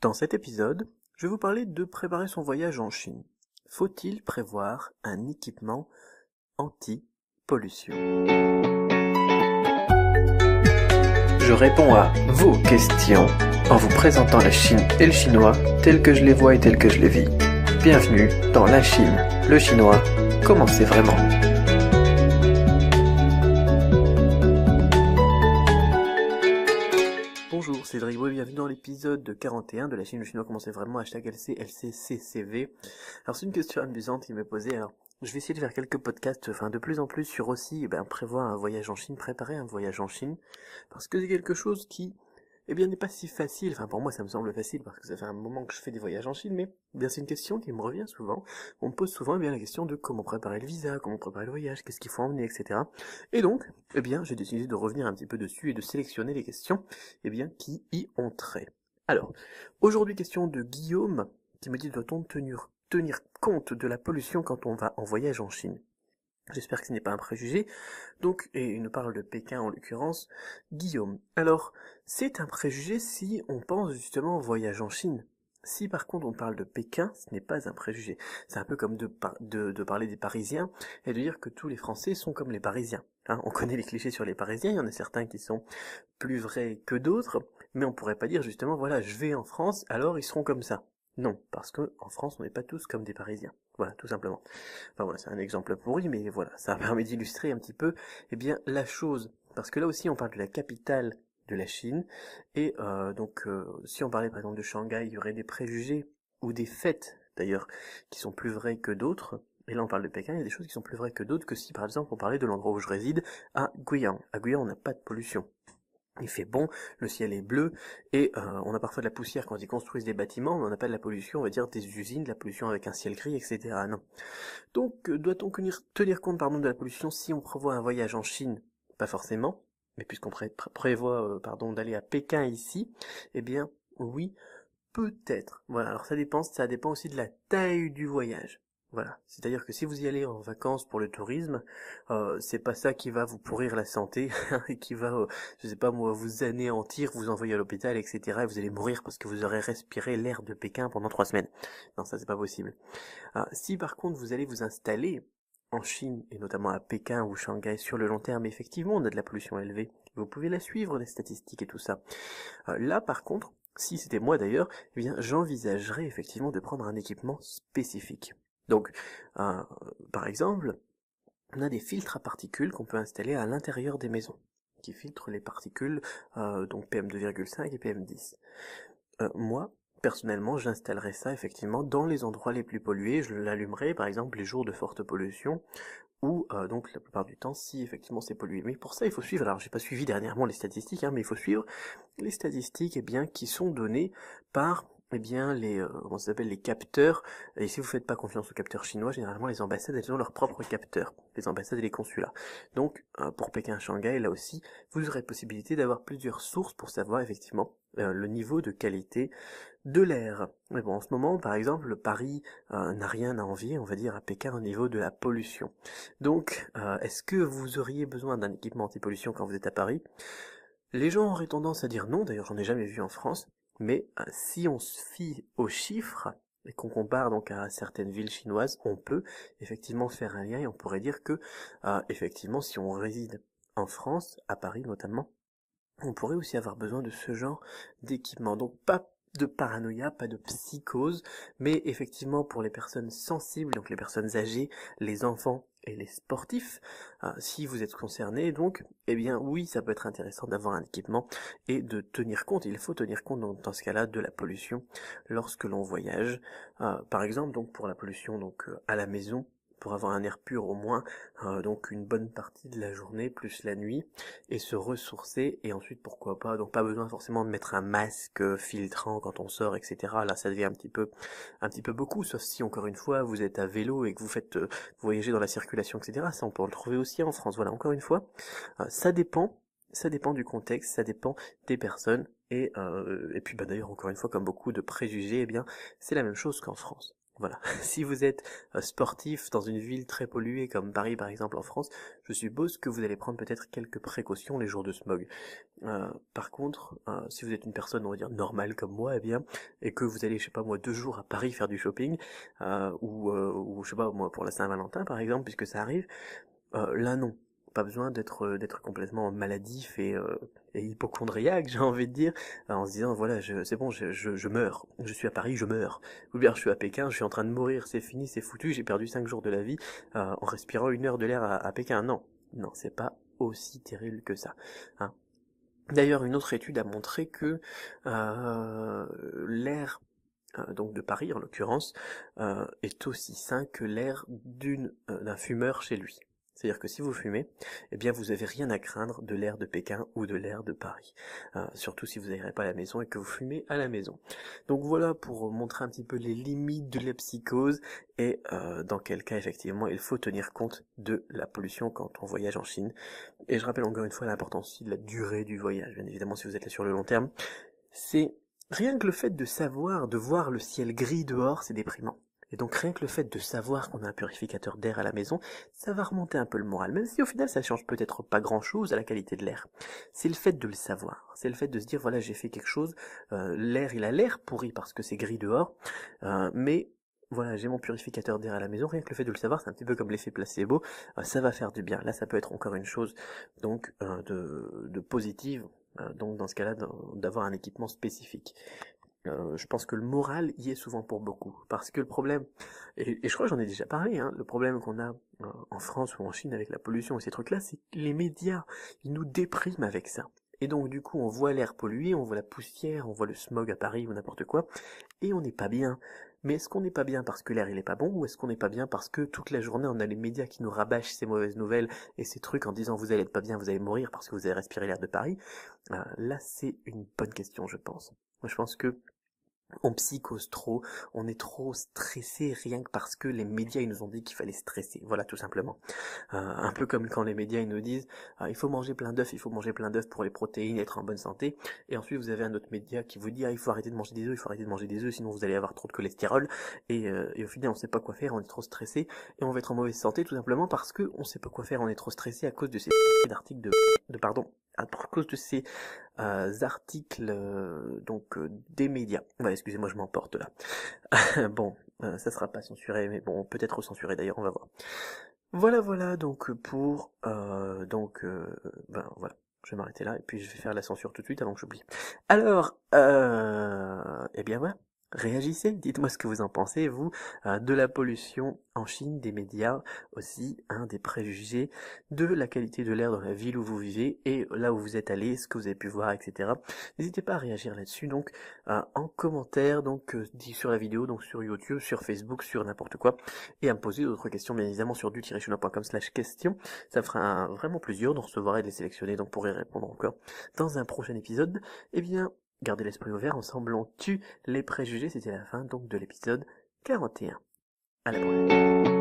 Dans cet épisode, je vais vous parler de préparer son voyage en Chine. Faut-il prévoir un équipement anti-pollution? Je réponds à vos questions en vous présentant la Chine et le chinois tels que je les vois et tels que je les vis. Bienvenue dans la Chine, le chinois, comment c'est vraiment? Bonjour, c'est Cédric Bouet, bienvenue dans l'épisode 41 de la Chine, le chinois, comment c'est vraiment, #LCCCV. Alors c'est une question amusante qui m'est posée, alors je vais essayer de faire quelques podcasts, de plus en plus sur aussi, prévoir un voyage en Chine, préparer un voyage en Chine, parce que c'est quelque chose qui, n'est pas si facile, pour moi ça me semble facile, parce que ça fait un moment que je fais des voyages en Chine, mais c'est une question qui me revient souvent. On me pose souvent la question de comment préparer le visa, comment préparer le voyage, qu'est-ce qu'il faut emmener, etc. Et donc, j'ai décidé de revenir un petit peu dessus et de sélectionner les questions, qui y ont trait. Alors, aujourd'hui, question de Guillaume, qui me dit, doit-on tenir compte de la pollution quand on va en voyage en Chine? J'espère que ce n'est pas un préjugé. Donc, et il nous parle de Pékin en l'occurrence, Guillaume. Alors, c'est un préjugé si on pense justement au voyage en Chine. Si par contre on parle de Pékin, ce n'est pas un préjugé. C'est un peu comme de parler des Parisiens et de dire que tous les Français sont comme les Parisiens. On connaît les clichés sur les Parisiens, il y en a certains qui sont plus vrais que d'autres, mais on pourrait pas dire justement, voilà, je vais en France, alors ils seront comme ça. Non, parce que en France, on n'est pas tous comme des Parisiens. Voilà, tout simplement. C'est un exemple pourri, mais voilà, ça permet d'illustrer un petit peu, la chose. Parce que là aussi, on parle de la capitale de la Chine, et si on parlait par exemple de Shanghai, il y aurait des préjugés, ou des faits, d'ailleurs, qui sont plus vrais que d'autres. Et là, on parle de Pékin, il y a des choses qui sont plus vraies que d'autres que si, par exemple, on parlait de l'endroit où je réside, à Guiyang. À Guiyang, on n'a pas de pollution. Il fait bon, le ciel est bleu, et on a parfois de la poussière quand ils construisent des bâtiments, mais on n'a pas de la pollution, on va dire des usines, de la pollution avec un ciel gris, etc. Non. Donc, doit-on tenir compte de la pollution si on prévoit un voyage en Chine? Pas forcément, mais puisqu'on prévoit d'aller à Pékin ici, oui, peut-être. Voilà, alors ça dépend aussi de la taille du voyage. Voilà, c'est-à-dire que si vous y allez en vacances pour le tourisme, c'est pas ça qui va vous pourrir la santé, et qui va, vous anéantir, vous envoyer à l'hôpital, etc. Et vous allez mourir parce que vous aurez respiré l'air de Pékin pendant 3 semaines. Non, ça c'est pas possible. Si par contre vous allez vous installer en Chine, et notamment à Pékin ou Shanghai sur le long terme, effectivement on a de la pollution élevée, vous pouvez la suivre, les statistiques et tout ça. Là par contre, si c'était moi d'ailleurs, j'envisagerais effectivement de prendre un équipement spécifique. Donc, par exemple, on a des filtres à particules qu'on peut installer à l'intérieur des maisons, qui filtrent les particules, donc PM2,5 et PM10. Moi, personnellement, j'installerais ça effectivement dans les endroits les plus pollués, je l'allumerai par exemple les jours de forte pollution, ou donc la plupart du temps si effectivement c'est pollué. Mais pour ça il faut suivre, alors j'ai pas suivi dernièrement les statistiques, mais il faut suivre les statistiques qui sont données par les capteurs. Et si vous faites pas confiance aux capteurs chinois, généralement les ambassades elles ont leurs propres capteurs, les ambassades et les consulats. Donc pour Pékin, Shanghai, là aussi, vous aurez possibilité d'avoir plusieurs sources pour savoir effectivement le niveau de qualité de l'air. Mais bon, en ce moment, par exemple, Paris n'a rien à envier, on va dire, à Pékin au niveau de la pollution. Donc, est-ce que vous auriez besoin d'un équipement anti-pollution quand vous êtes à Paris? Les gens auraient tendance à dire non, d'ailleurs j'en ai jamais vu en France, mais si on se fie aux chiffres, et qu'on compare donc à certaines villes chinoises, on peut effectivement faire un lien, et on pourrait dire que, effectivement, si on réside en France, à Paris notamment, on pourrait aussi avoir besoin de ce genre d'équipement. Donc pas de paranoïa, pas de psychose, mais effectivement pour les personnes sensibles, donc les personnes âgées, les enfants et les sportifs, si vous êtes concernés, donc, oui, ça peut être intéressant d'avoir un équipement et de tenir compte, il faut tenir compte dans ce cas-là de la pollution lorsque l'on voyage. Par exemple, donc pour la pollution à la maison, pour avoir un air pur au moins, donc une bonne partie de la journée plus la nuit, et se ressourcer, et ensuite pourquoi pas, donc pas besoin forcément de mettre un masque filtrant quand on sort, etc. Là ça devient un petit peu beaucoup, sauf si encore une fois vous êtes à vélo et que vous voyagez dans la circulation, etc. Ça on peut le trouver aussi en France. Voilà, encore une fois, ça dépend du contexte, ça dépend des personnes, et puis d'ailleurs encore une fois, comme beaucoup de préjugés, c'est la même chose qu'en France. Voilà. Si vous êtes sportif dans une ville très polluée comme Paris par exemple en France, je suppose que vous allez prendre peut-être quelques précautions les jours de smog. Par contre, si vous êtes une personne, on va dire, normale comme moi, eh bien, et que vous allez, je sais pas moi, 2 jours à Paris faire du shopping, ou je sais pas moi, pour la Saint-Valentin par exemple, puisque ça arrive, là non. Pas besoin d'être complètement maladif et hypocondriaque, j'ai envie de dire, en se disant voilà, c'est bon, je meurs, je suis à Paris, je meurs. Ou bien je suis à Pékin, je suis en train de mourir, c'est fini, c'est foutu, j'ai perdu 5 jours de la vie en respirant 1 heure de l'air à Pékin. Non, non, c'est pas aussi terrible que ça. Hein. D'ailleurs, une autre étude a montré que l'air donc de Paris en l'occurrence, est aussi sain que l'air d'un fumeur chez lui. C'est-à-dire que si vous fumez, eh bien vous avez rien à craindre de l'air de Pékin ou de l'air de Paris. Surtout si vous n'aérez pas à la maison et que vous fumez à la maison. Donc voilà pour montrer un petit peu les limites de la psychose et dans quel cas effectivement il faut tenir compte de la pollution quand on voyage en Chine. Et je rappelle encore une fois l'importance aussi de la durée du voyage. Bien évidemment si vous êtes là sur le long terme, c'est rien que le fait de savoir, de voir le ciel gris dehors, c'est déprimant. Et donc rien que le fait de savoir qu'on a un purificateur d'air à la maison, ça va remonter un peu le moral, même si au final ça change peut-être pas grand-chose à la qualité de l'air. C'est le fait de le savoir, c'est le fait de se dire voilà j'ai fait quelque chose, l'air il a l'air pourri parce que c'est gris dehors, mais voilà, j'ai mon purificateur d'air à la maison, rien que le fait de le savoir, c'est un petit peu comme l'effet placebo, ça va faire du bien. Là ça peut être encore une chose donc de positive, donc dans ce cas-là d'avoir un équipement spécifique. Je pense que le moral y est souvent pour beaucoup, parce que le problème, et je crois que j'en ai déjà parlé, hein, le problème qu'on a en France ou en Chine avec la pollution et ces trucs-là, c'est que les médias, ils nous dépriment avec ça. Et donc du coup, on voit l'air pollué, on voit la poussière, on voit le smog à Paris ou n'importe quoi, et on n'est pas bien. Mais est-ce qu'on n'est pas bien parce que l'air il est pas bon, ou est-ce qu'on n'est pas bien parce que toute la journée on a les médias qui nous rabâchent ces mauvaises nouvelles et ces trucs en disant vous allez être pas bien, vous allez mourir parce que vous avez respiré l'air de Paris? Là c'est une bonne question je pense. Moi je pense que on psychose trop, on est trop stressé rien que parce que les médias ils nous ont dit qu'il fallait stresser, voilà tout simplement. Un peu comme quand les médias ils nous disent il faut manger plein d'œufs, il faut manger plein d'œufs pour les protéines, être en bonne santé, et ensuite vous avez un autre média qui vous dit il faut arrêter de manger des œufs, il faut arrêter de manger des œufs, sinon vous allez avoir trop de cholestérol, et au final on sait pas quoi faire, on est trop stressé, et on va être en mauvaise santé tout simplement parce que on sait pas quoi faire, on est trop stressé à cause de ces d'articles à cause de ces articles des médias. Ouais, excusez-moi, je m'emporte là. Bon, ça sera pas censuré, mais bon, peut-être censuré d'ailleurs, on va voir. Voilà, donc pour ben voilà, je vais m'arrêter là et puis je vais faire la censure tout de suite avant que j'oublie. Alors, eh bien voilà. Réagissez, dites-moi ce que vous en pensez, vous, de la pollution en Chine, des médias, aussi, des préjugés, de la qualité de l'air dans la ville où vous vivez, et là où vous êtes allé, ce que vous avez pu voir, etc. N'hésitez pas à réagir là-dessus, donc, en commentaire, donc, dit sur la vidéo, donc sur YouTube, sur Facebook, sur n'importe quoi, et à me poser d'autres questions, bien évidemment, sur du-chinois.com/questions. Ça me fera vraiment plaisir d'en recevoir et de les sélectionner, donc pour y répondre encore dans un prochain épisode. Eh bien, gardez l'esprit ouvert, ensemble on tue les préjugés, c'était la fin donc de l'épisode 41. À la prochaine.